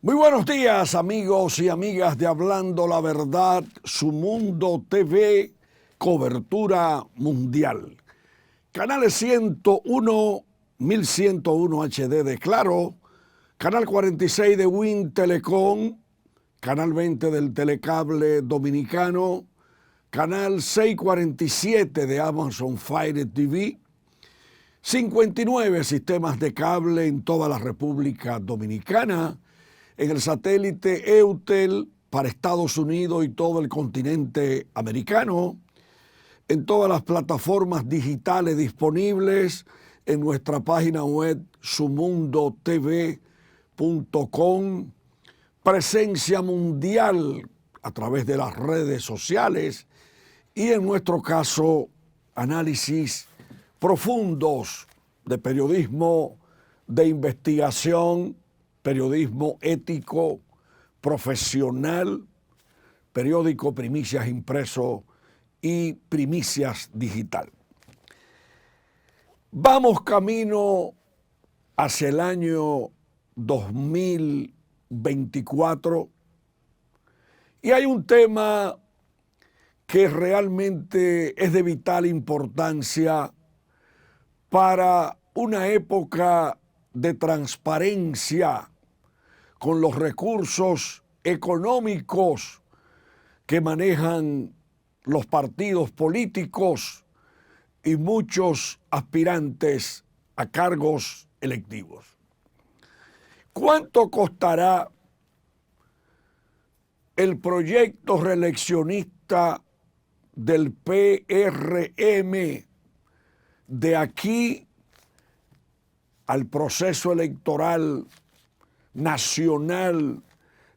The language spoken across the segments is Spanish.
Muy buenos días, amigos y amigas de Hablando la Verdad, Su Mundo TV, cobertura mundial. Canales 101, 1101 HD de Claro, Canal 46 de Win Telecom, Canal 20 del Telecable Dominicano, Canal 647 de Amazon Fire TV, 59 sistemas de cable en toda la República Dominicana, en el satélite Eutel para Estados Unidos y todo el continente americano, en todas las plataformas digitales disponibles, en nuestra página web sumundotv.com, presencia mundial a través de las redes sociales y en nuestro caso análisis profundos de periodismo de investigación, periodismo ético, profesional, periódico Primicias Impreso y Primicias Digital. Vamos camino hacia el año 2024 y hay un tema que realmente es de vital importancia para una época de transparencia con los recursos económicos que manejan los partidos políticos y muchos aspirantes a cargos electivos. ¿Cuánto costará el proyecto reeleccionista del PRM de aquí al proceso electoral nacional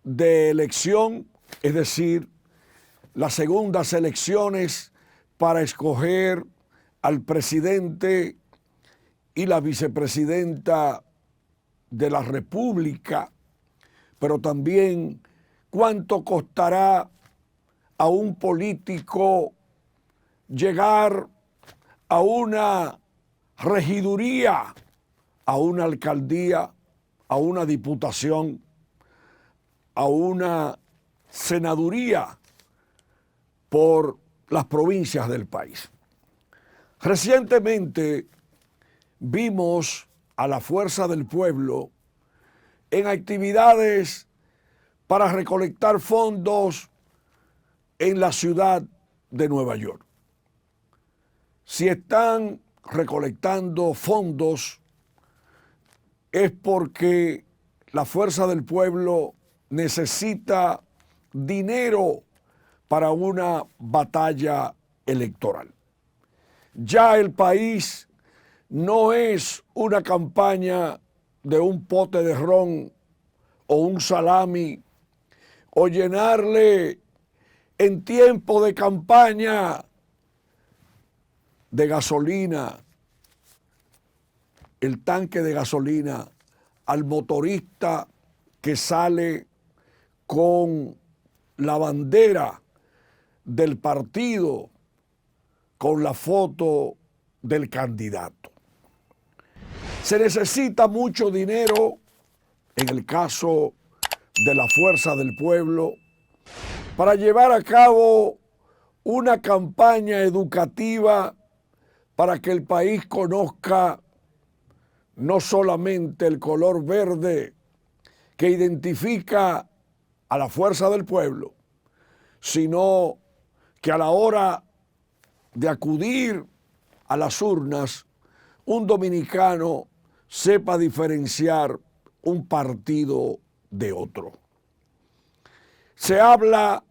de elección, es decir, las segundas elecciones para escoger al presidente y la vicepresidenta de la República, pero también cuánto costará a un político llegar a una regiduría, a una alcaldía, a una diputación, a una senaduría por las provincias del país. Recientemente vimos a la Fuerza del Pueblo en actividades para recolectar fondos en la ciudad de Nueva York. Si están recolectando fondos es porque la Fuerza del Pueblo necesita dinero para una batalla electoral. Ya el país no es una campaña de un pote de ron o un salami o llenarle en tiempo de campaña de gasolina el tanque de gasolina al motorista que sale con la bandera del partido, con la foto del candidato. Se necesita mucho dinero, en el caso de la Fuerza del Pueblo, para llevar a cabo una campaña educativa para que el país conozca no solamente el color verde que identifica a la Fuerza del Pueblo, sino que a la hora de acudir a las urnas, un dominicano sepa diferenciar un partido de otro. Se habla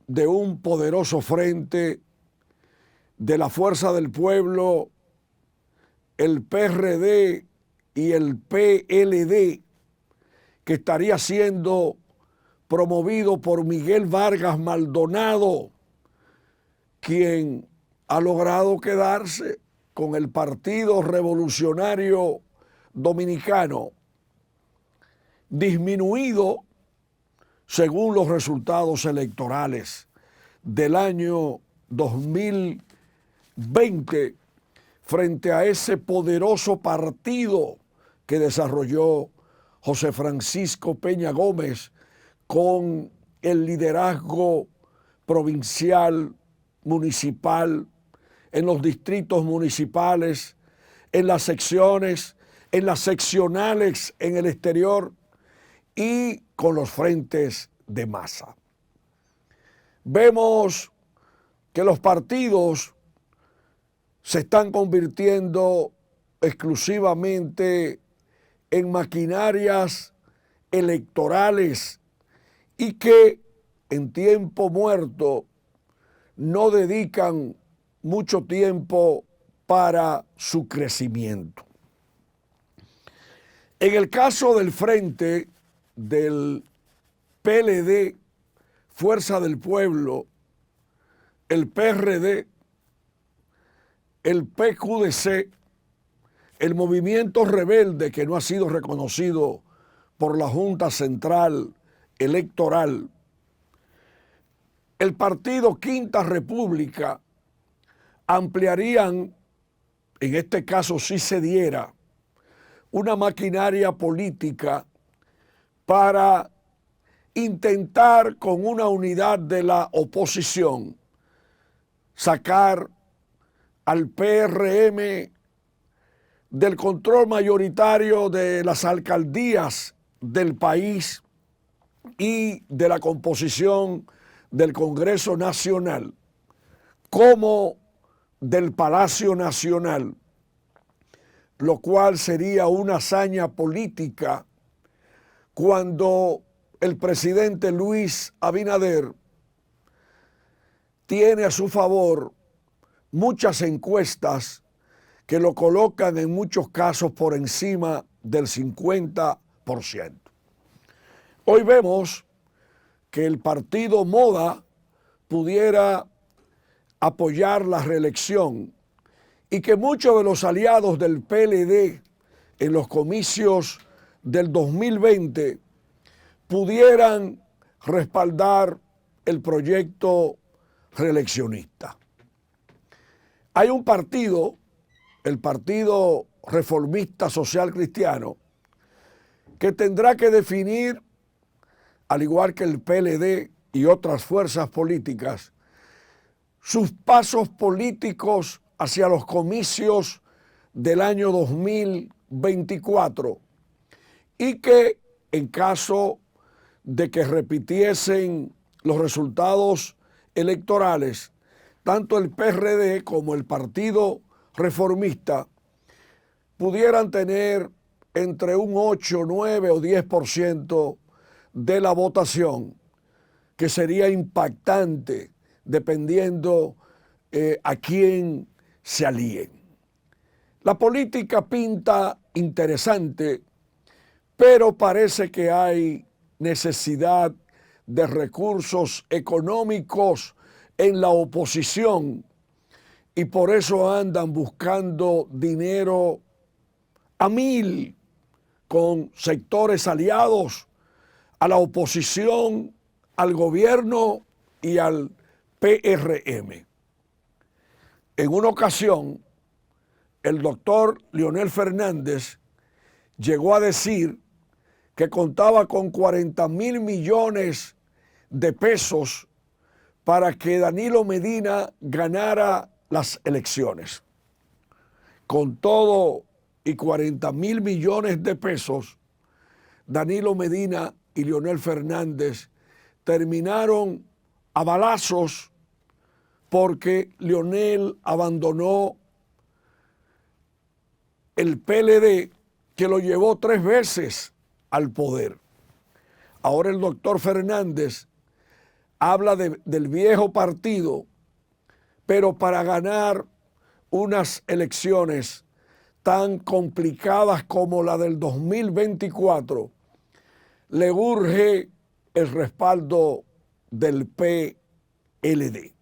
de un poderoso frente de la Fuerza del Pueblo, el PRD y el PLD, que estaría siendo promovido por Miguel Vargas Maldonado, quien ha logrado quedarse con el Partido Revolucionario Dominicano, disminuido según los resultados electorales del año 2020 frente a ese poderoso partido que desarrolló José Francisco Peña Gómez con el liderazgo provincial, municipal, en los distritos municipales, en las secciones, en las seccionales en el exterior y con los frentes de masa. Vemos que los partidos se están convirtiendo exclusivamente en maquinarias electorales y que en tiempo muerto no dedican mucho tiempo para su crecimiento. En el caso del frente del PLD, Fuerza del Pueblo, el PRD, el PQDC, el movimiento rebelde que no ha sido reconocido por la Junta Central Electoral, el partido Quinta República, ampliarían, en este caso si se diera, una maquinaria política para intentar con una unidad de la oposición sacar al PRM del control mayoritario de las alcaldías del país y de la composición del Congreso Nacional, como del Palacio Nacional, lo cual sería una hazaña política cuando el presidente Luis Abinader tiene a su favor muchas encuestas que lo colocan en muchos casos por encima del 50%. Hoy vemos que el partido Moda pudiera apoyar la reelección y que muchos de los aliados del PLD en los comicios del 2020 pudieran respaldar el proyecto reeleccionista. Hay un partido, el Partido Reformista Social Cristiano, que tendrá que definir, al igual que el PLD y otras fuerzas políticas, sus pasos políticos hacia los comicios del año 2024 y que en caso de que repitiesen los resultados electorales, tanto el PRD como el Partido Reformista pudieran tener entre un 8, 9 o 10% de la votación, que sería impactante dependiendo a quién se alíen. La política pinta interesante, pero parece que hay necesidad de recursos económicos en la oposición y por eso andan buscando dinero a mil con sectores aliados a la oposición, al gobierno y al PRM. En una ocasión, el doctor Leonel Fernández llegó a decir que contaba con 40,000 millones de pesos para que Danilo Medina ganara las elecciones. Con todo y 40,000 millones de pesos, Danilo Medina y Leonel Fernández terminaron a balazos porque Leonel abandonó el PLD, que lo llevó 3 veces al poder. Ahora el doctor Fernández habla del viejo partido, pero para ganar unas elecciones tan complicadas como la del 2024, le urge el respaldo del PLD.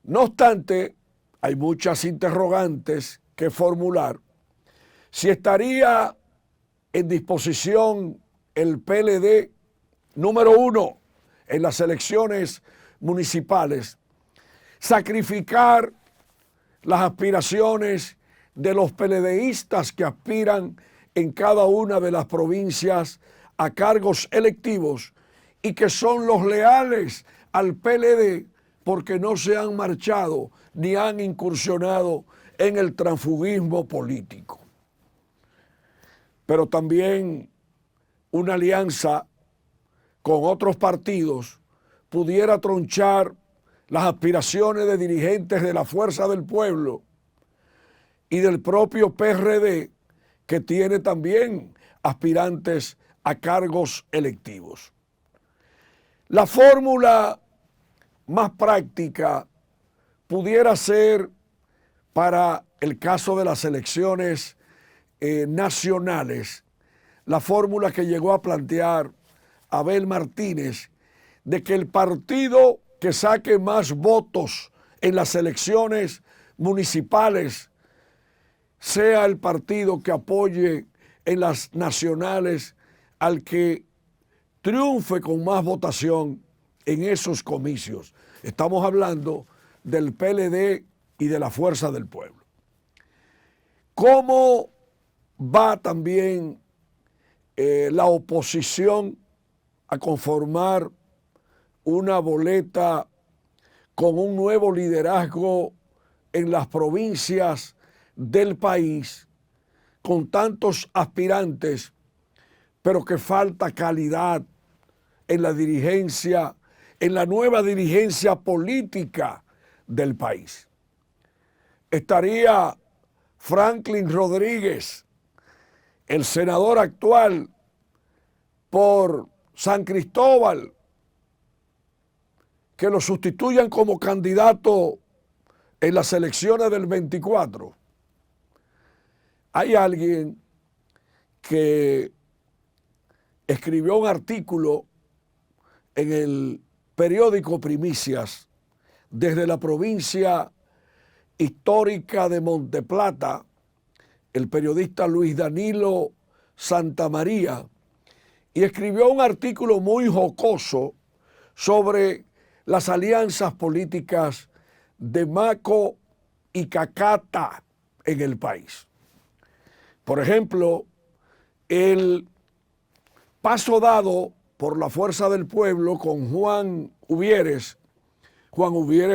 No obstante, hay muchas interrogantes que formular. Si estaría en disposición el PLD, número 1, en las elecciones municipales, sacrificar las aspiraciones de los PLDistas que aspiran en cada una de las provincias a cargos electivos y que son los leales al PLD porque no se han marchado ni han incursionado en el transfugismo político. Pero también una alianza con otros partidos pudiera tronchar las aspiraciones de dirigentes de la Fuerza del Pueblo y del propio PRD, que tiene también aspirantes a cargos electivos. La fórmula más práctica pudiera ser para el caso de las elecciones nacionales, la fórmula que llegó a plantear Abel Martínez, de que el partido que saque más votos en las elecciones municipales sea el partido que apoye en las nacionales al que triunfe con más votación en esos comicios. Estamos hablando del PLD y de la Fuerza del Pueblo. ¿Cómo va también la oposición a conformar una boleta con un nuevo liderazgo en las provincias del país, con tantos aspirantes, pero que falta calidad en la dirigencia, en la nueva dirigencia política del país? Estaría Franklin Rodríguez, el senador actual por San Cristóbal, que lo sustituyan como candidato en las elecciones del 24. Hay alguien que escribió un artículo en el periódico Primicias desde la provincia histórica de Monteplata, el periodista Luis Danilo Santamaría, y escribió un artículo muy jocoso sobre las alianzas políticas de Maco y Cacata en el país. Por ejemplo, el paso dado por la Fuerza del Pueblo con Juan Uvieres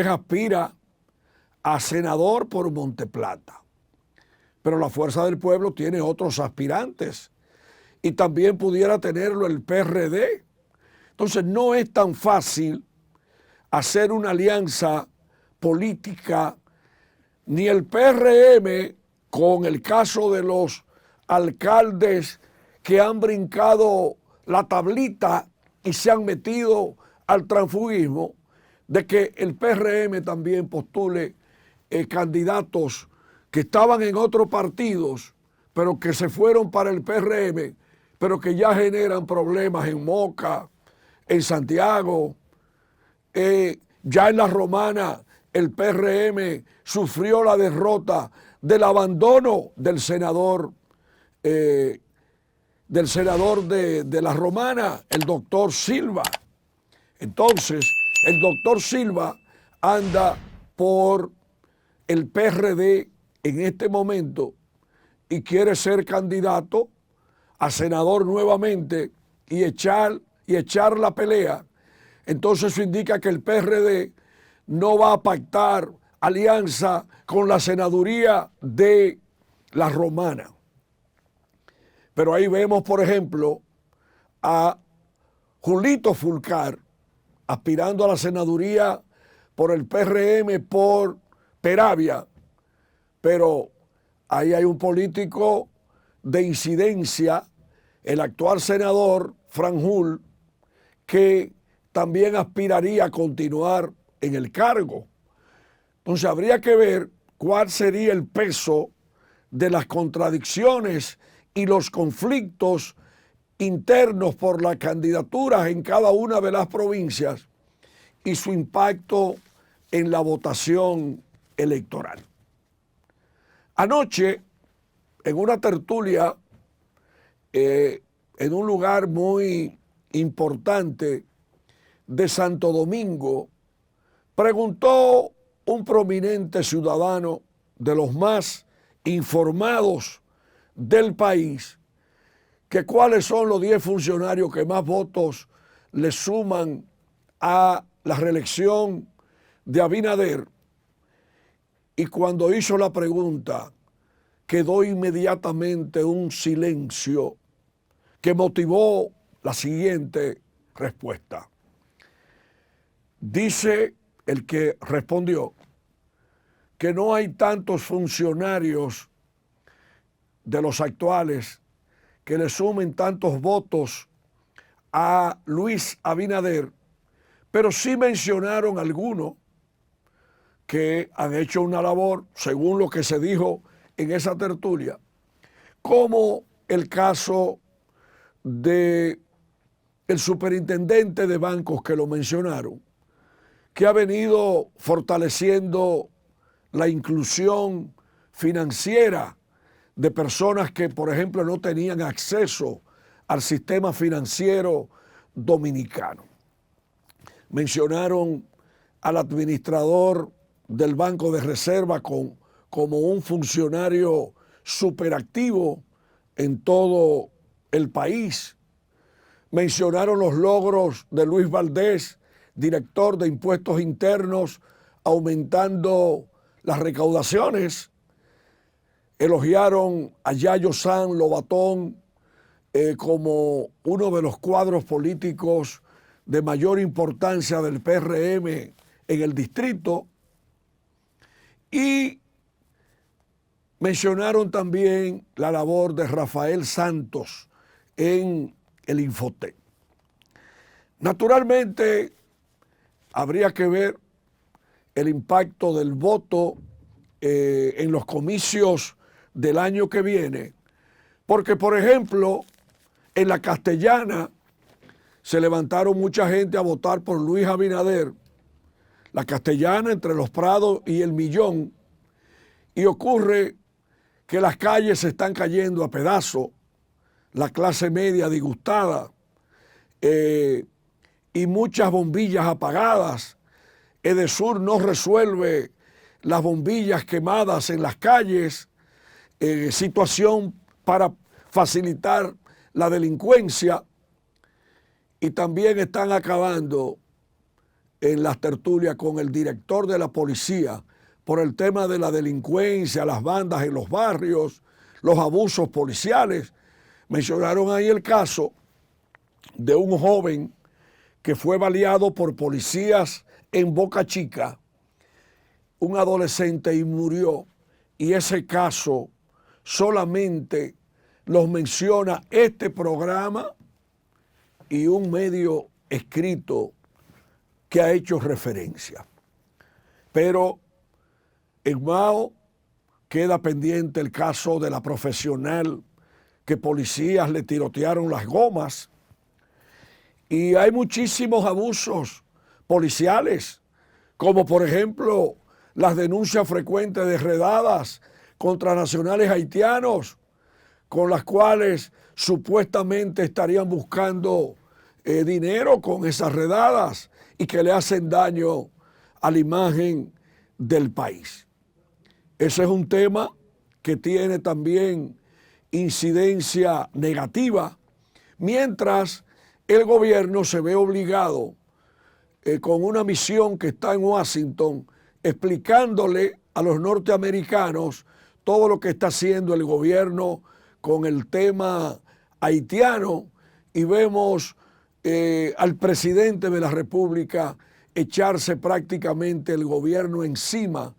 aspira a senador por Monteplata, pero la Fuerza del Pueblo tiene otros aspirantes y también pudiera tenerlo el PRD. Entonces no es tan fácil hacer una alianza política, ni el PRM con el caso de los alcaldes que han brincado la tablita y se han metido al transfugismo, de que el PRM también postule candidatos que estaban en otros partidos, pero que se fueron para el PRM, pero que ya generan problemas en Moca, en Santiago. Ya en la Romana el PRM sufrió la derrota del abandono del senador de la Romana, el doctor Silva. Entonces, el doctor Silva anda por el PRD en este momento y quiere ser candidato a senador nuevamente y echar la pelea. Entonces eso indica que el PRD no va a pactar alianza con la senaduría de la Romana. Pero ahí vemos, por ejemplo, a Julito Fulcar aspirando a la senaduría por el PRM por Peravia, pero ahí hay un político de incidencia, el actual senador Franjul, que también aspiraría a continuar en el cargo. Entonces habría que ver cuál sería el peso de las contradicciones y los conflictos internos por las candidaturas en cada una de las provincias y su impacto en la votación electoral. Anoche, en una tertulia, en un lugar muy importante de Santo Domingo, preguntó un prominente ciudadano de los más informados del país que cuáles son los 10 funcionarios que más votos le suman a la reelección de Abinader, y cuando hizo la pregunta quedó inmediatamente un silencio que motivó la siguiente respuesta. Dice el que respondió que no hay tantos funcionarios de los actuales que le sumen tantos votos a Luis Abinader, pero sí mencionaron algunos que han hecho una labor, según lo que se dijo en esa tertulia, como el caso de el superintendente de bancos que lo mencionaron, que ha venido fortaleciendo la inclusión financiera de personas que, por ejemplo, no tenían acceso al sistema financiero dominicano. Mencionaron al administrador del Banco de Reserva como un funcionario superactivo en todo el país. Mencionaron los logros de Luis Valdés, director de Impuestos Internos, aumentando las recaudaciones. Elogiaron a Yayo San Lobatón como uno de los cuadros políticos de mayor importancia del PRM en el distrito, y mencionaron también la labor de Rafael Santos en el Infotec. Naturalmente, habría que ver el impacto del voto en los comicios del año que viene, porque, por ejemplo, en la Castellana se levantaron mucha gente a votar por Luis Abinader, la Castellana entre Los Prados y El Millón, y ocurre que las calles se están cayendo a pedazos, la clase media disgustada, y muchas bombillas apagadas. Edesur no resuelve las bombillas quemadas en las calles, situación para facilitar la delincuencia, y también están acabando en las tertulias con el director de la policía por el tema de la delincuencia, las bandas en los barrios, los abusos policiales. Mencionaron ahí el caso de un joven que fue baleado por policías en Boca Chica, un adolescente, y murió, y ese caso solamente los menciona este programa y un medio escrito que ha hecho referencia. Pero en Mao queda pendiente el caso de la profesional que policías le tirotearon las gomas, y hay muchísimos abusos policiales, como por ejemplo las denuncias frecuentes de redadas contra nacionales haitianos, con las cuales supuestamente estarían buscando dinero con esas redadas y que le hacen daño a la imagen del país. Ese es un tema que tiene también incidencia negativa, mientras el gobierno se ve obligado con una misión que está en Washington, explicándole a los norteamericanos todo lo que está haciendo el gobierno con el tema haitiano, y vemos al presidente de la República echarse prácticamente el gobierno encima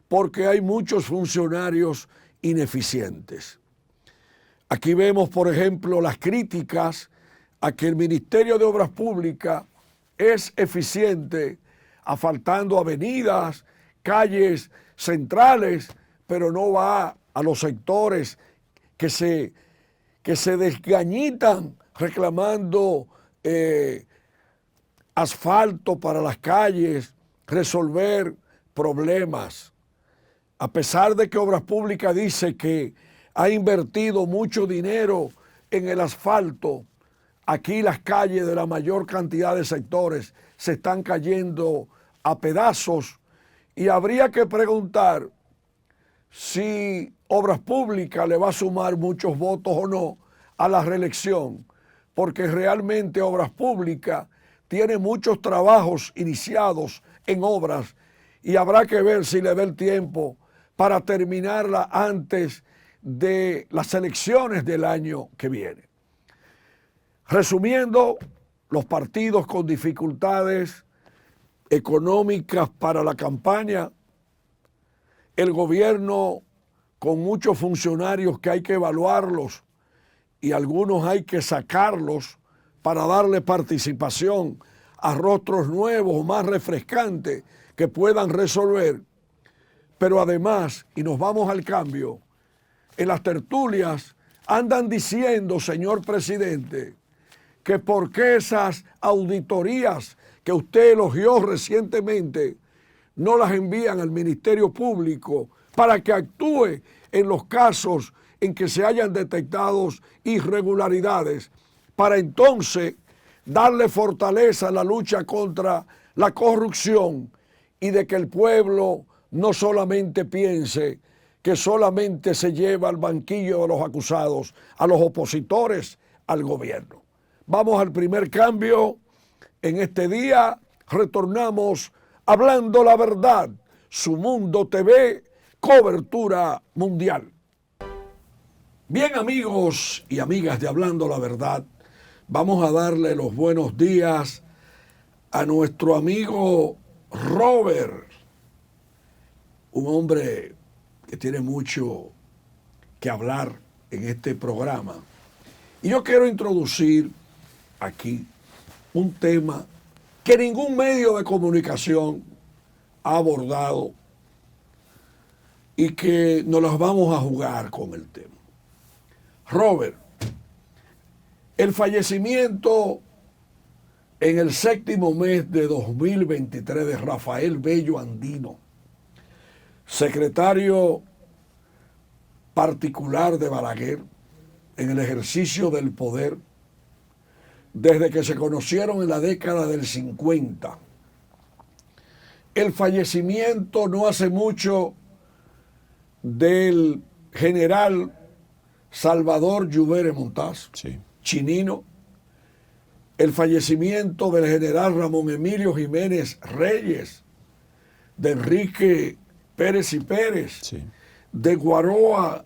porque hay muchos funcionarios ineficientes. Aquí vemos, por ejemplo, las críticas a que el Ministerio de Obras Públicas es eficiente asfaltando avenidas, calles centrales, pero no va a los sectores que se desgañitan reclamando asfalto para las calles, resolver problemas. A pesar de que Obras Públicas dice que ha invertido mucho dinero en el asfalto, aquí las calles de la mayor cantidad de sectores se están cayendo a pedazos, y habría que preguntar si Obras Públicas le va a sumar muchos votos o no a la reelección, porque realmente Obras Públicas tiene muchos trabajos iniciados en obras y habrá que ver si le da el tiempo para terminarla antes de las elecciones del año que viene. Resumiendo, los partidos con dificultades económicas para la campaña, el gobierno con muchos funcionarios que hay que evaluarlos y algunos hay que sacarlos para darle participación a rostros nuevos, más refrescantes, que puedan resolver. Pero además, y nos vamos al cambio, en las tertulias andan diciendo, señor presidente, que por qué esas auditorías que usted elogió recientemente no las envían al Ministerio Público para que actúe en los casos en que se hayan detectado irregularidades, para entonces darle fortaleza a la lucha contra la corrupción y de que el pueblo no solamente piense que solamente se lleva al banquillo de los acusados a los opositores al gobierno. Vamos al primer cambio. En este día retornamos hablando la verdad. Su Mundo TV, cobertura mundial. Bien, amigos y amigas de Hablando la Verdad, vamos a darle los buenos días a nuestro amigo Robert, un hombre que tiene mucho que hablar en este programa. Y yo quiero introducir aquí un tema que ningún medio de comunicación ha abordado y que nos las vamos a jugar con el tema. Robert, el fallecimiento en el 7º mes de 2023 de Rafael Bello Andino, secretario particular de Balaguer en el ejercicio del poder desde que se conocieron en la década del 50. El fallecimiento no hace mucho del general Salvador Lluvere Montaz, sí, Chinino, el fallecimiento del general Ramón Emilio Jiménez Reyes, de Enrique Pérez y Pérez, sí, de Guaroa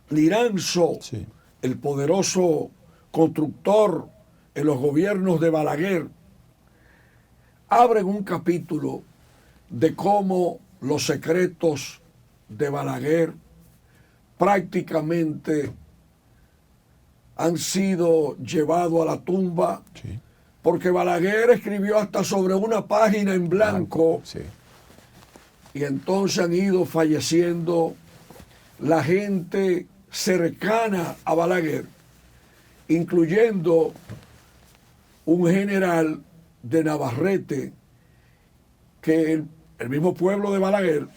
Liranzo, sí, el poderoso constructor en los gobiernos de Balaguer, abren un capítulo de cómo los secretos de Balaguer prácticamente han sido llevados a la tumba, sí, porque Balaguer escribió hasta sobre una página en blanco, sí, y entonces han ido falleciendo la gente cercana a Balaguer, incluyendo un general de Navarrete, que el mismo pueblo de Balaguer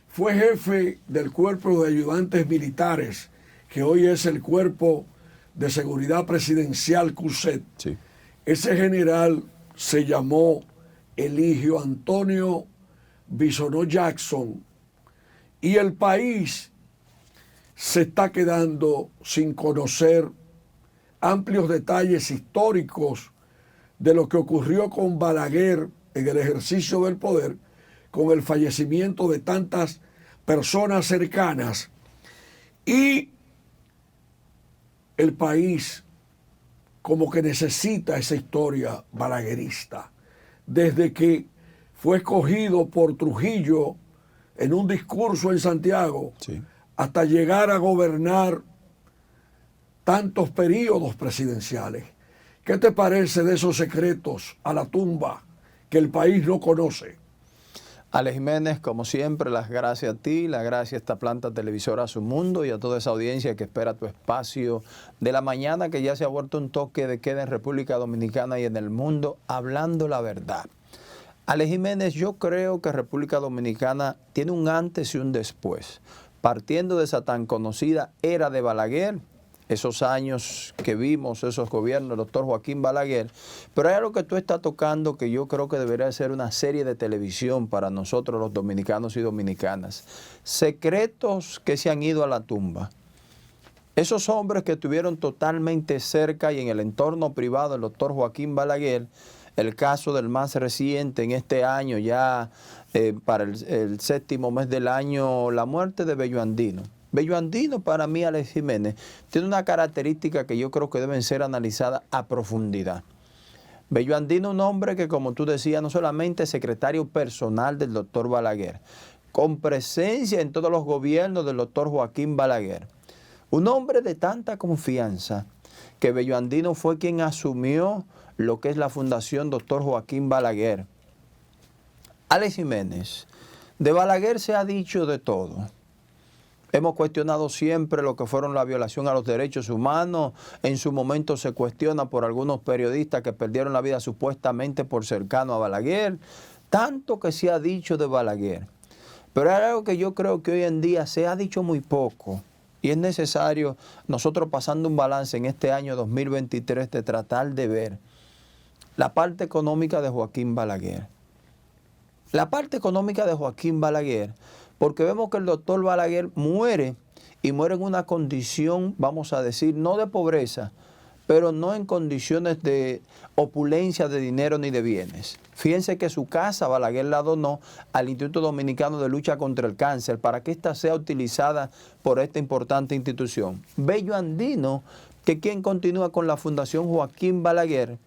fue jefe del cuerpo de ayudantes militares, que hoy es el Cuerpo de Seguridad Presidencial CUSET. sí. Ese general se llamó Eligio Antonio Bisonó Jackson, y el país se está quedando sin conocer amplios detalles históricos de lo que ocurrió con Balaguer en el ejercicio del poder, con el fallecimiento de tantas personas cercanas, y el país como que necesita esa historia balaguerista. Desde que fue escogido por Trujillo en un discurso en Santiago, Sí. hasta llegar a gobernar tantos periodos presidenciales. ¿Qué te parece de esos secretos a la tumba que el país no conoce? Ale Jiménez, como siempre, las gracias a ti, las gracias a esta planta televisora Su Mundo y a toda esa audiencia que espera tu espacio de la mañana, que ya se ha vuelto un toque de queda en República Dominicana y en el mundo, hablando la verdad. Ale Jiménez, yo creo que República Dominicana tiene un antes y un después. Partiendo de esa tan conocida era de Balaguer, esos años que vimos, esos gobiernos del doctor Joaquín Balaguer, pero hay algo que tú estás tocando que yo creo que debería ser una serie de televisión para nosotros los dominicanos y dominicanas. Secretos que se han ido a la tumba. Esos hombres que estuvieron totalmente cerca y en el entorno privado del doctor Joaquín Balaguer, el caso del más reciente en este año, ya para el séptimo mes del año, la muerte de Bello Andino. Bello Andino, para mí, Alex Jiménez, tiene una característica que yo creo que deben ser analizadas a profundidad. Bello Andino, un hombre que, como tú decías, no solamente es secretario personal del doctor Balaguer, con presencia en todos los gobiernos del doctor Joaquín Balaguer. Un hombre de tanta confianza que Bello Andino fue quien asumió lo que es la Fundación Dr. Joaquín Balaguer. Alex Jiménez, de Balaguer se ha dicho de todo. Hemos cuestionado siempre lo que fueron la violación a los derechos humanos. En su momento se cuestiona por algunos periodistas que perdieron la vida supuestamente por cercano a Balaguer. Tanto que se ha dicho de Balaguer. Pero hay algo que yo creo que hoy en día se ha dicho muy poco. Y es necesario, nosotros pasando un balance en este año 2023, de tratar de ver la parte económica de Joaquín Balaguer. La parte económica de Joaquín Balaguer, porque vemos que el doctor Balaguer muere, y muere en una condición, vamos a decir, no de pobreza, pero no en condiciones de opulencia de dinero ni de bienes. Fíjense que su casa Balaguer la donó al Instituto Dominicano de Lucha contra el Cáncer para que ésta sea utilizada por esta importante institución. Bello Andino, que quien continúa con la Fundación Joaquín Balaguer.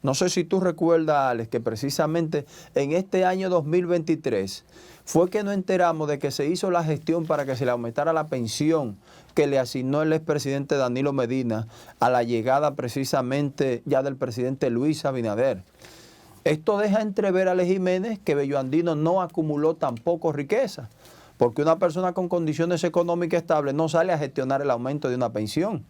No sé si tú recuerdas, Alex, que precisamente en este año 2023 fue que nos enteramos de que se hizo la gestión para que se le aumentara la pensión que le asignó el expresidente Danilo Medina a la llegada precisamente ya del presidente Luis Abinader. Esto deja entrever a Alex Jiménez que Bello Andino no acumuló tampoco riqueza, porque una persona con condiciones económicas estables no sale a gestionar el aumento de una pensión.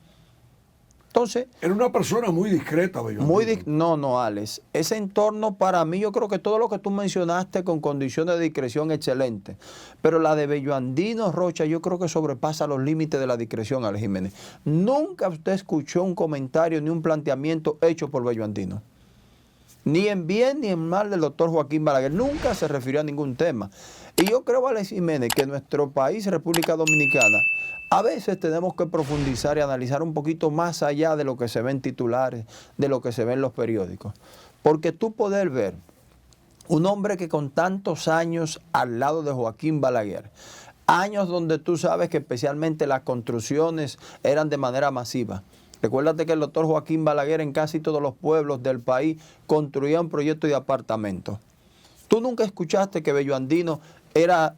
Entonces, era una persona muy discreta, Bello Andino. No, Alex. Ese entorno para mí, yo creo que todo lo que tú mencionaste con condiciones de discreción excelente. Pero la de Bello Andino, Rocha, yo creo que sobrepasa los límites de la discreción, Alex Jiménez. Nunca usted escuchó un comentario ni un planteamiento hecho por Bello Andino. Ni en bien ni en mal del doctor Joaquín Balaguer. Nunca se refirió a ningún tema. Y yo creo, Alex Jiménez, que nuestro país, República Dominicana, a veces tenemos que profundizar y analizar un poquito más allá de lo que se ve en titulares, de lo que se ve en los periódicos. Porque tú poder ver un hombre que con tantos años al lado de Joaquín Balaguer, años donde tú sabes que especialmente las construcciones eran de manera masiva. Recuérdate que el doctor Joaquín Balaguer en casi todos los pueblos del país construía un proyecto de apartamentos. Tú nunca escuchaste que Bello Andino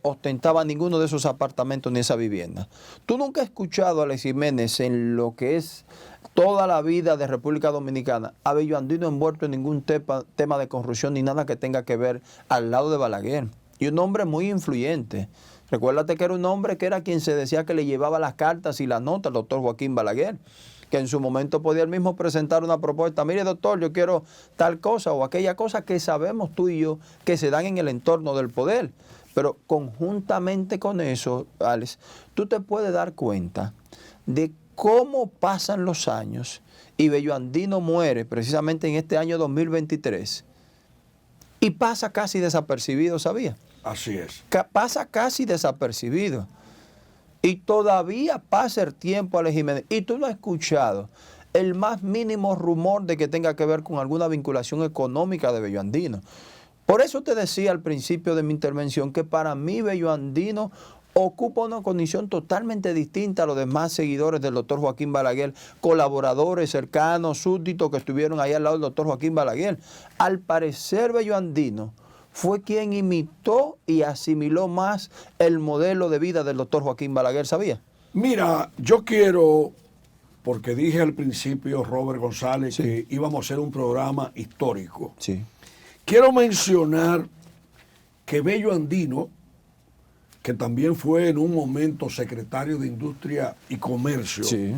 ostentaba ninguno de esos apartamentos ni esa vivienda. Tú nunca has escuchado a Alex Jiménez en lo que es toda la vida de República Dominicana a Bello Andino envuelto en ningún tema de corrupción ni nada que tenga que ver al lado de Balaguer. Y un hombre muy influyente. Recuérdate que era un hombre que era quien se decía que le llevaba las cartas y las notas al doctor Joaquín Balaguer, que en su momento podía él mismo presentar una propuesta. Mire, doctor, yo quiero tal cosa o aquella cosa que sabemos tú y yo que se dan en el entorno del poder. Pero conjuntamente con eso, Alex, tú te puedes dar cuenta de cómo pasan los años y Bello Andino muere precisamente en este año 2023 y pasa casi desapercibido, ¿sabía? Así es. Pasa casi desapercibido. Y todavía pasa el tiempo, Alex Jiménez, y tú no has escuchado el más mínimo rumor de que tenga que ver con alguna vinculación económica de Bello Andino. Por eso te decía al principio de mi intervención que para mí Bello Andino ocupa una condición totalmente distinta a los demás seguidores del doctor Joaquín Balaguer, colaboradores cercanos, súbditos que estuvieron ahí al lado del doctor Joaquín Balaguer. Al parecer Bello Andino fue quien imitó y asimiló más el modelo de vida del doctor Joaquín Balaguer, ¿sabía? Mira, yo quiero, porque dije al principio, Robert González, sí, que íbamos a hacer un programa histórico. Sí. Quiero mencionar que Bello Andino, que también fue en un momento secretario de Industria y Comercio, Sí.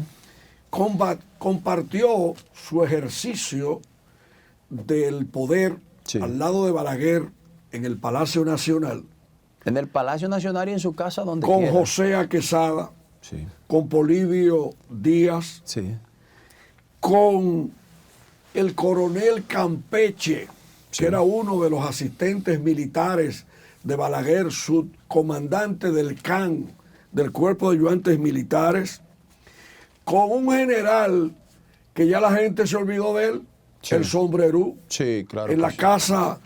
compartió su ejercicio del poder Sí. al lado de Balaguer en el Palacio Nacional, En el Palacio Nacional y en su casa donde con quiera. José A. Quesada, Sí. con Polibio Díaz, Sí. con el coronel Campeche, que era uno de los asistentes militares de Balaguer, subcomandante del CAN, del Cuerpo de Ayudantes Militares, con un general que ya la gente se olvidó de él, Sí. el Sombrerú, Sí, claro. en que la sí. casa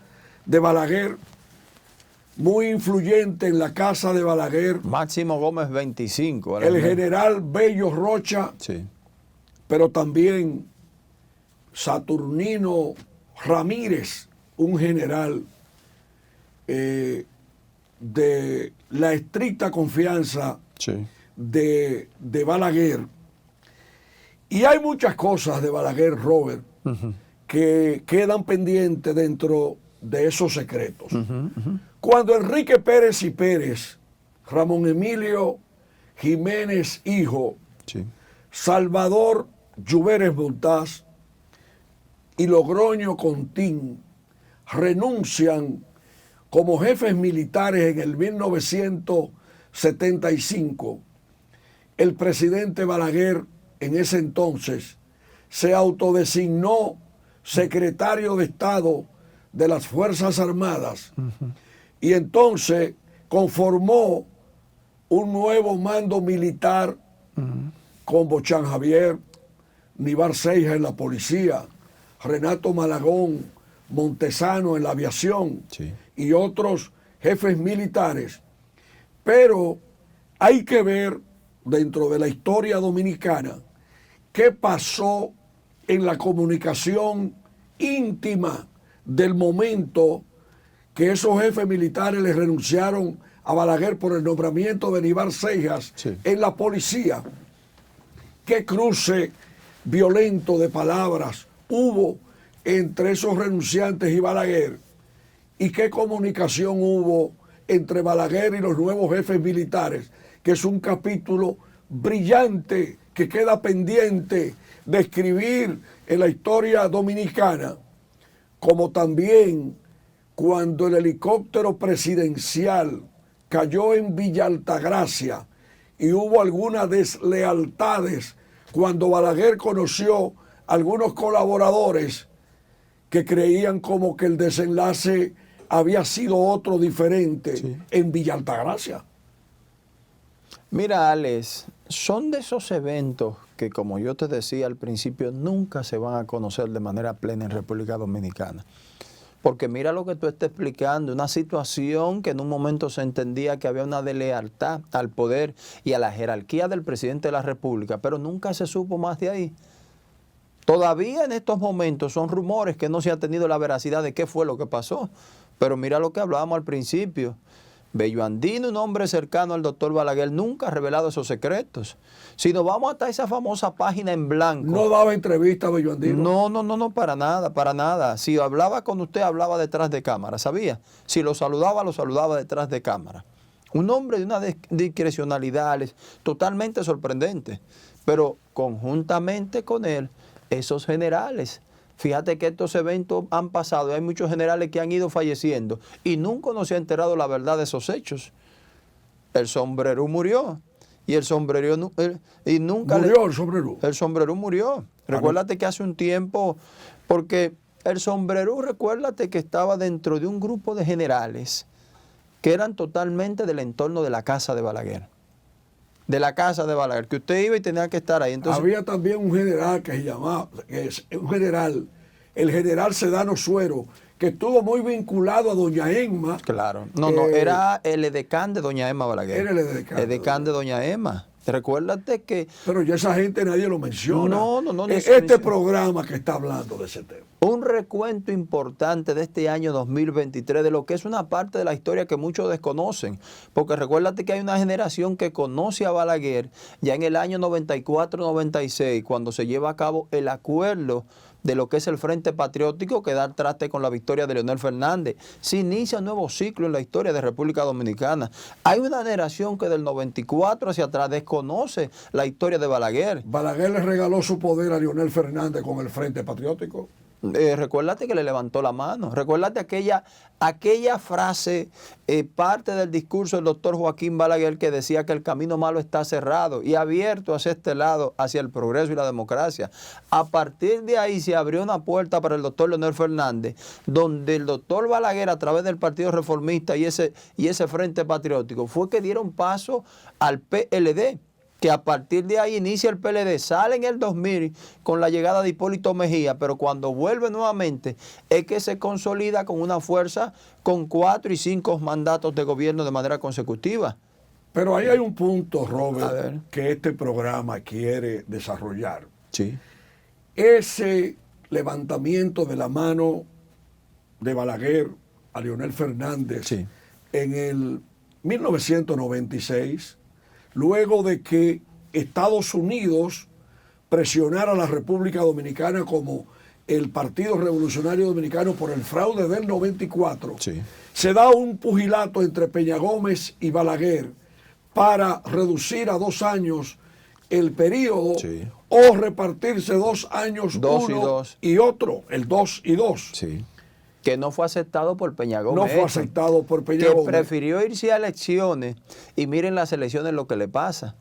de Balaguer, muy influyente en la casa de Balaguer, Máximo Gómez 25. el general Bello Rocha, Sí. pero también Saturnino Ramírez, un general de la estricta confianza Sí. de Balaguer. Y hay muchas cosas de Balaguer, Robert, que quedan pendientes dentro de esos secretos. Cuando Enrique Pérez y Pérez, Ramón Emilio Jiménez hijo, Sí. Salvador Lluveres Montaz y Logroño Contín renuncian como jefes militares en el 1975, el presidente Balaguer en ese entonces se autodesignó secretario de Estado de las Fuerzas Armadas y entonces conformó un nuevo mando militar con Bochán Javier, Nivar Seija en la policía, Renato Malagón Montesano en la aviación Sí. y otros jefes militares. Pero hay que ver dentro de la historia dominicana qué pasó en la comunicación íntima del momento que esos jefes militares les renunciaron a Balaguer por el nombramiento de Nivar Seijas Sí. en la policía. Qué cruce violento de palabras hubo entre esos renunciantes y Balaguer, y qué comunicación hubo entre Balaguer y los nuevos jefes militares, que es un capítulo brillante que queda pendiente de escribir en la historia dominicana, como también cuando el helicóptero presidencial cayó en Villa Altagracia y hubo algunas deslealtades cuando Balaguer conoció a algunos colaboradores que creían como que el desenlace había sido otro diferente en Villa Altagracia. Mira, Alex, son de esos eventos que, como yo te decía al principio, nunca se van a conocer de manera plena en República Dominicana. Porque mira lo que tú estás explicando, una situación que en un momento se entendía que había una deslealtad al poder y a la jerarquía del presidente de la República, pero nunca se supo más de ahí. Todavía en estos momentos son rumores que no se ha tenido la veracidad de qué fue lo que pasó. Pero mira lo que hablábamos al principio. Bello Andino, un hombre cercano al doctor Balaguer, nunca ha revelado esos secretos. Si nos vamos hasta esa famosa página en blanco. No daba entrevista a Bello Andino. No, para nada, para nada. Si hablaba con usted, hablaba detrás de cámara, ¿sabía? Si lo saludaba detrás de cámara. Un hombre de una discrecionalidad totalmente sorprendente. Pero conjuntamente con él, esos generales. Fíjate que estos eventos han pasado y hay muchos generales que han ido falleciendo y nunca nos se ha enterado la verdad de esos hechos. El Sombrerú murió y el Sombrerú nunca Murió el Sombrerú. El Sombrerú murió. Recuérdate que hace un tiempo, porque el Sombrerú, recuérdate que estaba dentro de un grupo de generales que eran totalmente del entorno de la casa de Balaguer. De la casa de Balaguer, que usted iba y tenía que estar ahí. Entonces, había también un general que se llamaba, el general Sedano Suero, que estuvo muy vinculado a doña Emma. claro. No, era el edecán de doña Emma Balaguer. Era el edecán. Edecán de doña Emma. Recuérdate que... Pero ya esa gente nadie lo menciona. No. Este programa que está hablando de ese tema. Un recuento importante de este año 2023, de lo que es una parte de la historia que muchos desconocen. Porque recuérdate que hay una generación que conoce a Balaguer ya en el año 94-96, cuando se lleva a cabo el acuerdo de lo que es el Frente Patriótico que da el traste con la victoria de Leonel Fernández. Se inicia un nuevo ciclo en la historia de República Dominicana. Hay una generación que del 94 hacia atrás desconoce la historia de Balaguer. Balaguer le regaló su poder a Leonel Fernández con el Frente Patriótico. Recuérdate que le levantó la mano. Recuérdate aquella frase, parte del discurso del doctor Joaquín Balaguer, que decía que el camino malo está cerrado y abierto hacia este lado, hacia el progreso y la democracia. A partir de ahí se abrió una puerta para el doctor Leonel Fernández, donde el doctor Balaguer, a través del Partido Reformista y ese Frente Patriótico, fue que dieron paso al PLD. que a partir de ahí inicia el PLD, sale en el 2000 con la llegada de Hipólito Mejía, pero cuando vuelve nuevamente es que se consolida con una fuerza con 4 y 5 mandatos de gobierno de manera consecutiva. Pero ahí hay un punto, A Robert, ver. que este programa quiere desarrollar. Sí. Ese levantamiento de la mano de Balaguer a Leonel Fernández Sí. en el 1996, luego de que Estados Unidos presionara a la República Dominicana como el Partido Revolucionario Dominicano por el fraude del 94, Sí. se da un pugilato entre Peña Gómez y Balaguer para reducir a 2 años el periodo, Sí. o repartirse 2 años, 2 y uno 2. y otro, el 2 y 2. Sí. Que no fue aceptado por Peña Gómez. No fue aceptado por Peña que Gómez. prefirió irse a elecciones, y miren las elecciones lo que le pasa.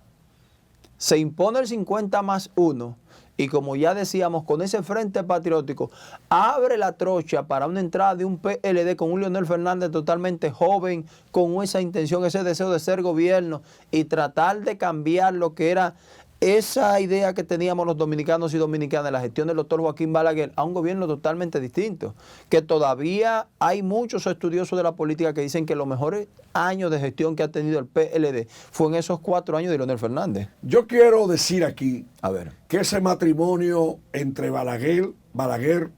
Se impone el 50+1 y, como ya decíamos, con ese frente patriótico abre la trocha para una entrada de un PLD con un Leonel Fernández totalmente joven, con esa intención, ese deseo de ser gobierno y tratar de cambiar lo que era esa idea que teníamos los dominicanos y dominicanas en la gestión del doctor Joaquín Balaguer a un gobierno totalmente distinto. Que todavía hay muchos estudiosos de la política que dicen que los mejores años de gestión que ha tenido el PLD fue en esos 4 años de Leonel Fernández. Yo quiero decir aquí A ver. que ese matrimonio entre Balaguer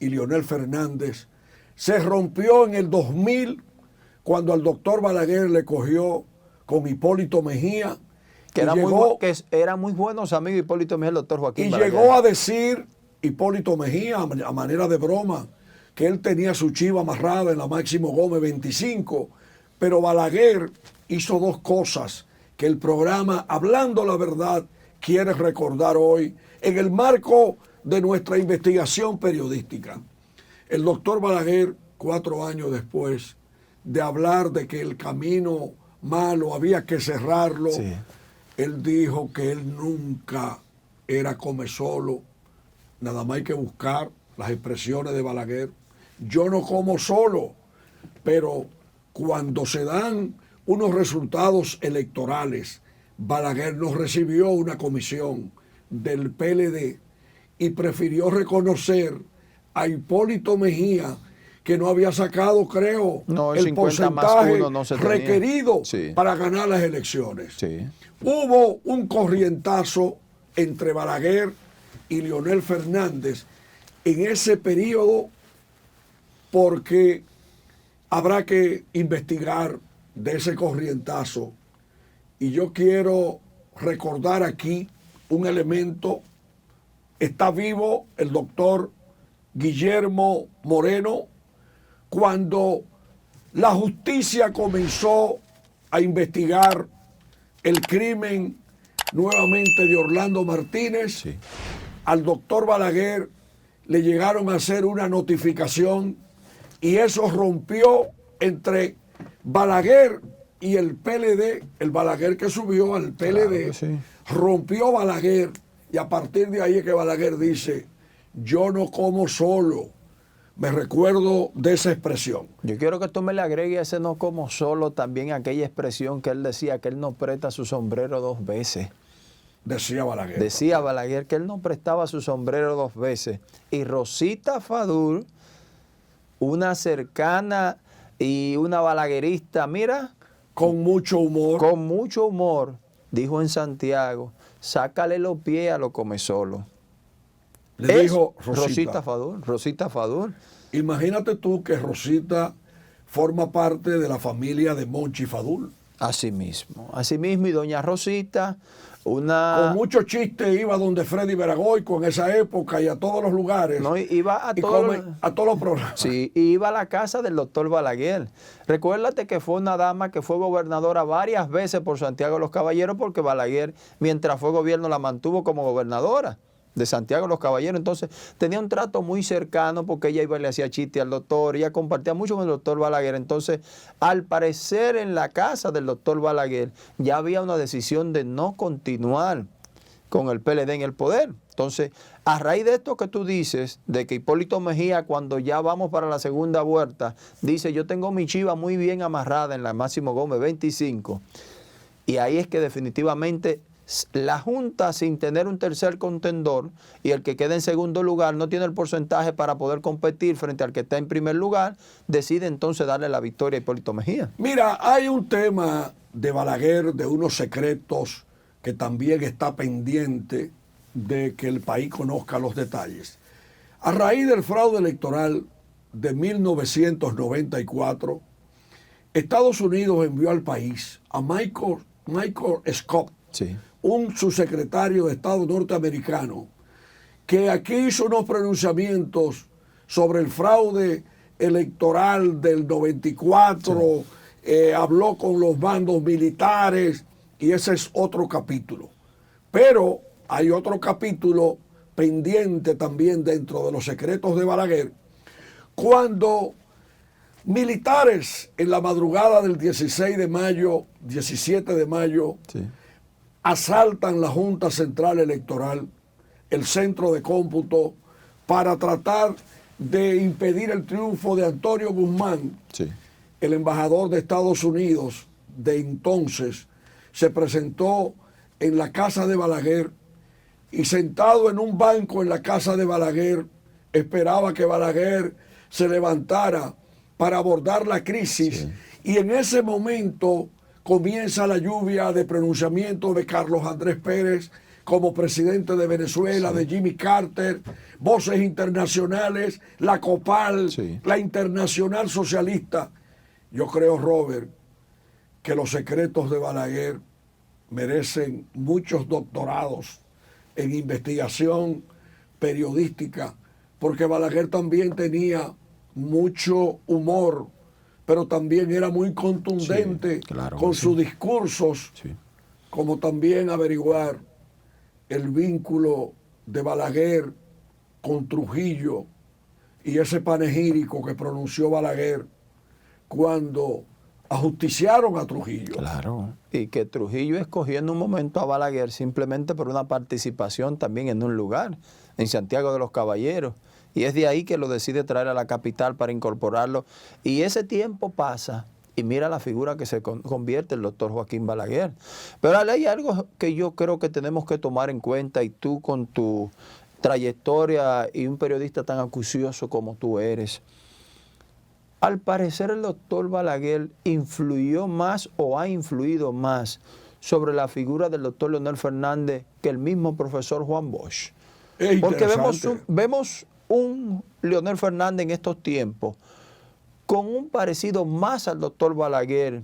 y Leonel Fernández se rompió en el 2000 cuando al doctor Balaguer le cogió con Hipólito Mejía. Que, y era llegó, eran muy buenos amigos Hipólito Mejía, el doctor Joaquín y Balaguer. llegó a decir Hipólito Mejía, a manera de broma, que él tenía su chiva amarrada en la Máximo Gómez 25, pero Balaguer hizo 2 cosas que el programa Hablando la Verdad quiere recordar hoy en el marco de nuestra investigación periodística. El doctor Balaguer, 4 años después de hablar de que el camino malo había que cerrarlo, Sí. él dijo que él nunca era come solo. Nada más hay que buscar las expresiones de Balaguer. Yo no como solo, pero cuando se dan unos resultados electorales, Balaguer no recibió una comisión del PLD y prefirió reconocer a Hipólito Mejía, que no había sacado, creo, No, el el 50+1 porcentaje no se tenía. requerido Sí. para ganar las elecciones. Sí. Hubo un corrientazo entre Balaguer y Leonel Fernández en ese periodo, porque habrá que investigar de ese corrientazo. Y yo quiero recordar aquí un elemento. Está vivo el doctor Guillermo Moreno cuando la justicia comenzó a investigar el crimen nuevamente de Orlando Martínez. Sí. Al doctor Balaguer le llegaron a hacer una notificación y eso rompió entre Balaguer y el PLD. El Balaguer que subió al PLD, Claro que sí. rompió Balaguer, y a partir de ahí es que Balaguer dice: yo no como solo. Me recuerdo de esa expresión. Yo quiero que tú me le agregues ese no como solo también aquella expresión que él decía que él no presta su sombrero 2 veces. Decía Balaguer. Decía Balaguer que él no prestaba su sombrero 2 veces. Y Rosita Fadul, una cercana y una balaguerista, mira, Con mucho humor. con mucho humor, dijo en Santiago: sácale los pies a lo come solo. Le dijo Rosita Fadul, Rosita Fadul. Imagínate tú que Rosita forma parte de la familia de Monchi Fadul. Así mismo, y doña Rosita, una... Con mucho chiste iba donde Freddy Veragoico en esa época y a todos los lugares. No, iba a y todos a todos los programas. Sí, iba a la casa del doctor Balaguer. Recuérdate que fue una dama que fue gobernadora varias veces por Santiago de los Caballeros, porque Balaguer, mientras fue gobierno, la mantuvo como gobernadora de Santiago de los Caballeros. Entonces tenía un trato muy cercano, porque ella iba y le hacía chiste al doctor, ella compartía mucho con el doctor Balaguer. Entonces, al parecer, en la casa del doctor Balaguer ya había una decisión de no continuar con el PLD en el poder. Entonces, a raíz de esto que tú dices, de que Hipólito Mejía, cuando ya vamos para la segunda vuelta, dice: yo tengo mi chiva muy bien amarrada en la Máximo Gómez 25, y ahí es que definitivamente la Junta, sin tener un tercer contendor, y el que quede en segundo lugar no tiene el porcentaje para poder competir frente al que está en primer lugar, decide entonces darle la victoria a Hipólito Mejía. Mira, hay un tema de Balaguer, de unos secretos que también está pendiente de que el país conozca los detalles. A raíz del fraude electoral de 1994, Estados Unidos envió al país a Michael Scott, Sí. un subsecretario de Estado norteamericano, que aquí hizo unos pronunciamientos sobre el fraude electoral del 94, habló con los bandos militares, y ese es otro capítulo. Pero hay otro capítulo pendiente también dentro de los secretos de Balaguer, cuando militares en la madrugada del 17 de mayo, Sí. asaltan la Junta Central Electoral, el centro de cómputo, para tratar de impedir el triunfo de Antonio Guzmán. Sí. El embajador de Estados Unidos de entonces se presentó en la casa de Balaguer y, sentado en un banco en la casa de Balaguer, esperaba que Balaguer se levantara para abordar la crisis. Sí. Y en ese momento comienza la lluvia de pronunciamientos de Carlos Andrés Pérez como presidente de Venezuela, Sí. de Jimmy Carter, voces internacionales, la COPAL, Sí. la Internacional Socialista. Yo creo, Robert, que los secretos de Balaguer merecen muchos doctorados en investigación periodística, porque Balaguer también tenía mucho humor, pero también era muy contundente, Sí, claro, con sí. sus discursos, Sí. como también averiguar el vínculo de Balaguer con Trujillo y ese panegírico que pronunció Balaguer cuando ajusticiaron a Trujillo. Claro. Y que Trujillo escogió en un momento a Balaguer simplemente por una participación también en un lugar, en Santiago de los Caballeros. Y es de ahí que lo decide traer a la capital para incorporarlo. Y ese tiempo pasa y mira la figura que se convierte el doctor Joaquín Balaguer. Pero hay algo que yo creo que tenemos que tomar en cuenta, y tú con tu trayectoria y un periodista tan acucioso como tú eres. Al parecer el doctor Balaguer influyó más o ha influido más sobre la figura del doctor Leonel Fernández que el mismo profesor Juan Bosch. Es Porque interesante. vemos un Leonel Fernández en estos tiempos con un parecido más al doctor Balaguer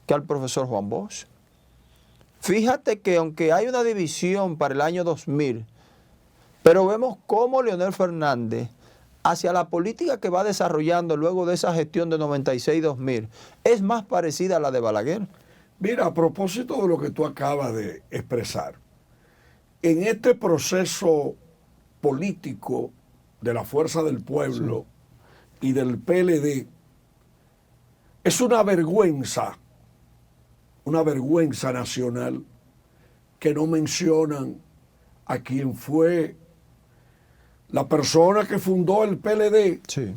que al profesor Juan Bosch. Fíjate que aunque hay una división para el año 2000, pero vemos cómo Leonel Fernández, hacia la política que va desarrollando luego de esa gestión de 96-2000, es más parecida a la de Balaguer. Mira, a propósito de lo que tú acabas de expresar, en este proceso político de la Fuerza del Pueblo y del PLD, es una vergüenza nacional que no mencionan a quien fue la persona que fundó el PLD Sí.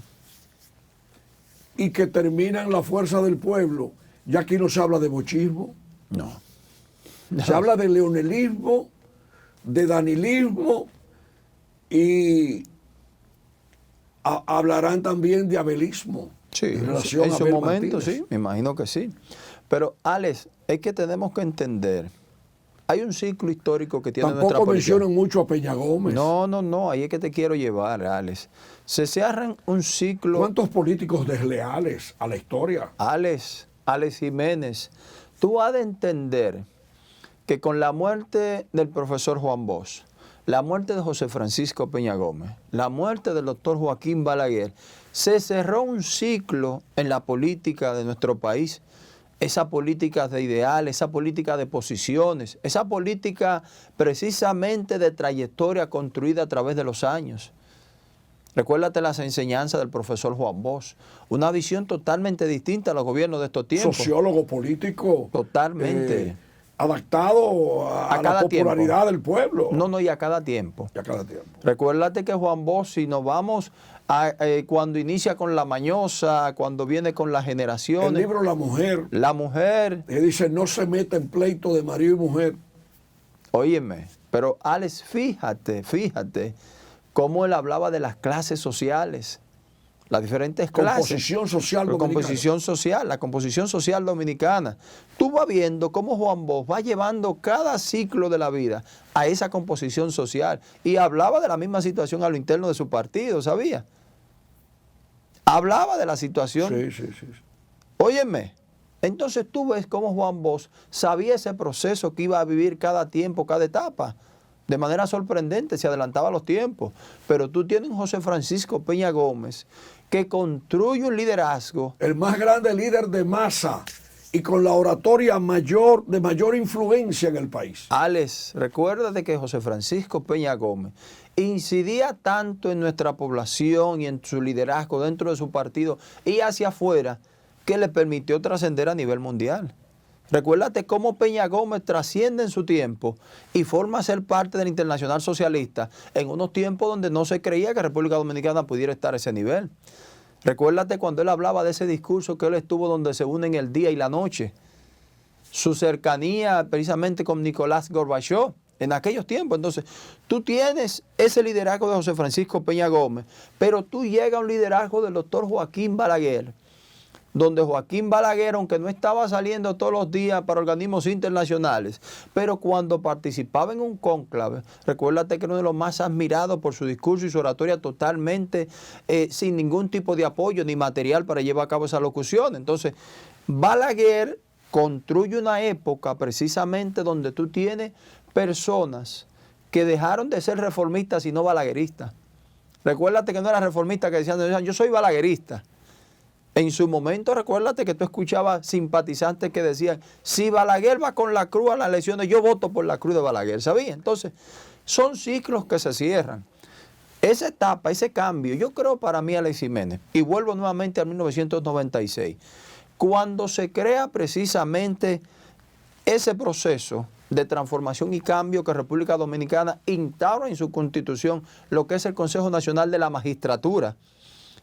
y que termina en la Fuerza del Pueblo. Ya aquí no se habla de bochismo, No. se habla de leonelismo, de danilismo, y hablarán también de abelismo. Sí, en relación en a su Abel momento Martínez. sí, me imagino que sí. Pero Alex, es que tenemos que entender, hay un ciclo histórico que tiene nuestra Tampoco política. mencionan mucho a Peña Gómez. No, ahí es que te quiero llevar, Alex. Se cierran un ciclo. ¿Cuántos políticos desleales a la historia? Alex Jiménez, tú has de entender que con la muerte del profesor Juan Bosch, la muerte de José Francisco Peña Gómez, la muerte del doctor Joaquín Balaguer, se cerró un ciclo en la política de nuestro país. Esa política de ideales, esa política de posiciones, esa política precisamente de trayectoria construida a través de los años. Recuérdate las enseñanzas del profesor Juan Bosch, una visión totalmente distinta a los gobiernos de estos tiempos. Sociólogo político. Totalmente. Adaptado a la cada popularidad tiempo. del pueblo. No, y a cada tiempo. Y a cada tiempo. Recuérdate que Juan Bosch, si nos vamos a, cuando inicia con La Mañosa, cuando viene con las El generaciones, libro La Mujer, la mujer, que dice no se meta en pleito de marido y mujer, Óyeme, pero Alex, fíjate cómo él hablaba de las clases sociales, las diferentes clases. Composición social dominicana. La composición social dominicana. Tú vas viendo cómo Juan Bosch va llevando cada ciclo de la vida a esa composición social. Y hablaba de la misma situación a lo interno de su partido, ¿sabía? Hablaba de la situación. Sí. Óyeme, entonces tú ves cómo Juan Bosch sabía ese proceso que iba a vivir cada tiempo, cada etapa. De manera sorprendente, se adelantaba a los tiempos. Pero tú tienes un José Francisco Peña Gómez que construye un liderazgo. El más grande líder de masa y con la oratoria de mayor influencia en el país. Alex, recuérdate que José Francisco Peña Gómez incidía tanto en nuestra población y en su liderazgo dentro de su partido y hacia afuera que le permitió trascender a nivel mundial. Recuérdate cómo Peña Gómez trasciende en su tiempo y forma ser parte del Internacional Socialista en unos tiempos donde no se creía que República Dominicana pudiera estar a ese nivel. Recuérdate cuando él hablaba de ese discurso que él estuvo donde se unen el día y la noche. Su cercanía precisamente con Nicolás Gorbachev en aquellos tiempos. Entonces, tú tienes ese liderazgo de José Francisco Peña Gómez, pero tú llegas a un liderazgo del doctor Joaquín Balaguer, donde Joaquín Balaguer, aunque no estaba saliendo todos los días para organismos internacionales, pero cuando participaba en un cónclave, recuérdate que era uno de los más admirados por su discurso y su oratoria totalmente sin ningún tipo de apoyo ni material para llevar a cabo esa locución. Entonces, Balaguer construye una época precisamente donde tú tienes personas que dejaron de ser reformistas y no balagueristas. Recuérdate que no era reformista que decían, yo soy balaguerista. En su momento, recuérdate que tú escuchabas simpatizantes que decían, si Balaguer va con la cruz a las elecciones, yo voto por la cruz de Balaguer, ¿sabías? Entonces, son ciclos que se cierran. Esa etapa, ese cambio, yo creo para mí, Alex Jiménez, y vuelvo nuevamente al 1996, cuando se crea precisamente ese proceso de transformación y cambio que República Dominicana instaura en su constitución lo que es el Consejo Nacional de la Magistratura.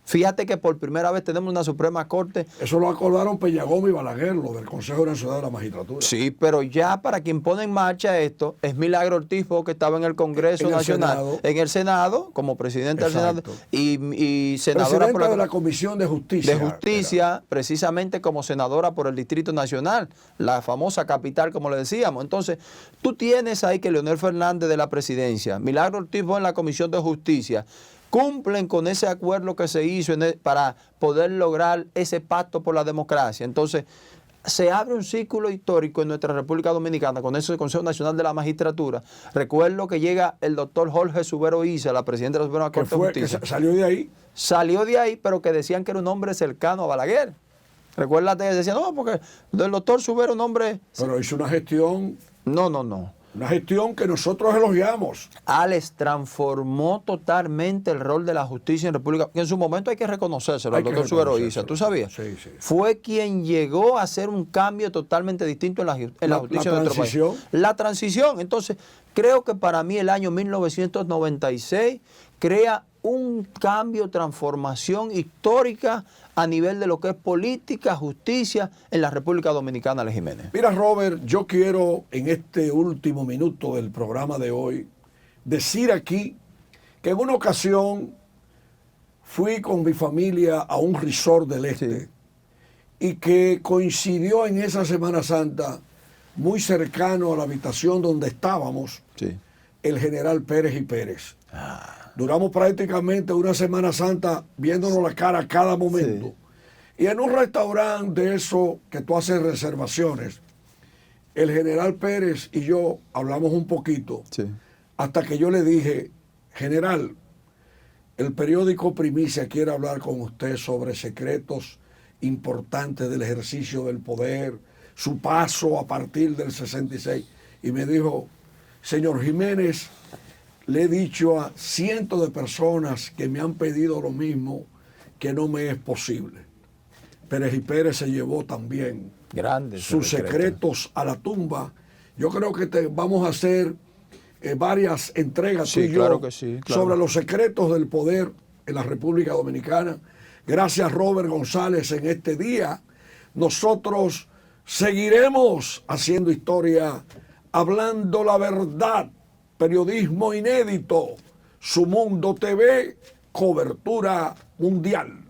Fíjate que por primera vez tenemos una Suprema Corte. Eso lo acordaron Peña Gómez y Balaguer, lo del Consejo Nacional de la Magistratura. Sí, pero ya para quien pone en marcha esto es Milagro Ortiz, que estaba en el Congreso Nacional, en el Senado, como presidente del Senado, y senadora presidenta de la Comisión de Justicia. De Justicia, precisamente como senadora por el Distrito Nacional, la famosa capital, como le decíamos. Entonces, tú tienes ahí que Leonel Fernández de la presidencia, Milagro Ortiz en la Comisión de Justicia, cumplen con ese acuerdo que se hizo para poder lograr ese pacto por la democracia. Entonces, se abre un círculo histórico en nuestra República Dominicana con ese Consejo Nacional de la Magistratura. Recuerdo que llega el doctor Jorge Subero Isa, la presidenta de la Suprema Corte de Justicia. Que salió de ahí. Salió de ahí, pero que decían que era un hombre cercano a Balaguer. Recuérdate que decían, no, porque el doctor Subero es un hombre... Pero hizo una gestión... No. Una gestión que nosotros elogiamos. Alex transformó totalmente el rol de la justicia en República, que en su momento hay que reconocérselo al doctor Subero Isa, ¿tú sabías? Sí. Fue quien llegó a hacer un cambio totalmente distinto en la justicia de nuestro país. La transición. Entonces, creo que para mí el año 1996 crea un cambio, transformación histórica a nivel de lo que es política, justicia en la República Dominicana, Alex Jiménez. Mira, Robert, yo quiero en este último minuto del programa de hoy decir aquí que en una ocasión fui con mi familia a un resort del este y que coincidió en esa Semana Santa muy cercano a la habitación donde estábamos el general Pérez y Pérez. Duramos prácticamente una Semana Santa viéndonos la cara a cada momento. Y en un restaurante de eso que tú haces reservaciones, el general Pérez y yo hablamos un poquito, hasta que yo le dije, general, el periódico Primicia quiere hablar con usted sobre secretos importantes del ejercicio del poder, su paso a partir del 66. Y me dijo, señor Jiménez, le he dicho a cientos de personas que me han pedido lo mismo, que no me es posible. Pérez y Pérez se llevó también sus secretos a la tumba. Yo creo que vamos a hacer varias entregas tú y yo sobre los secretos del poder en la República Dominicana. Gracias, Robert González, en este día. Nosotros seguiremos haciendo historia Hablando la Verdad, periodismo inédito. Su Mundo TV, cobertura mundial.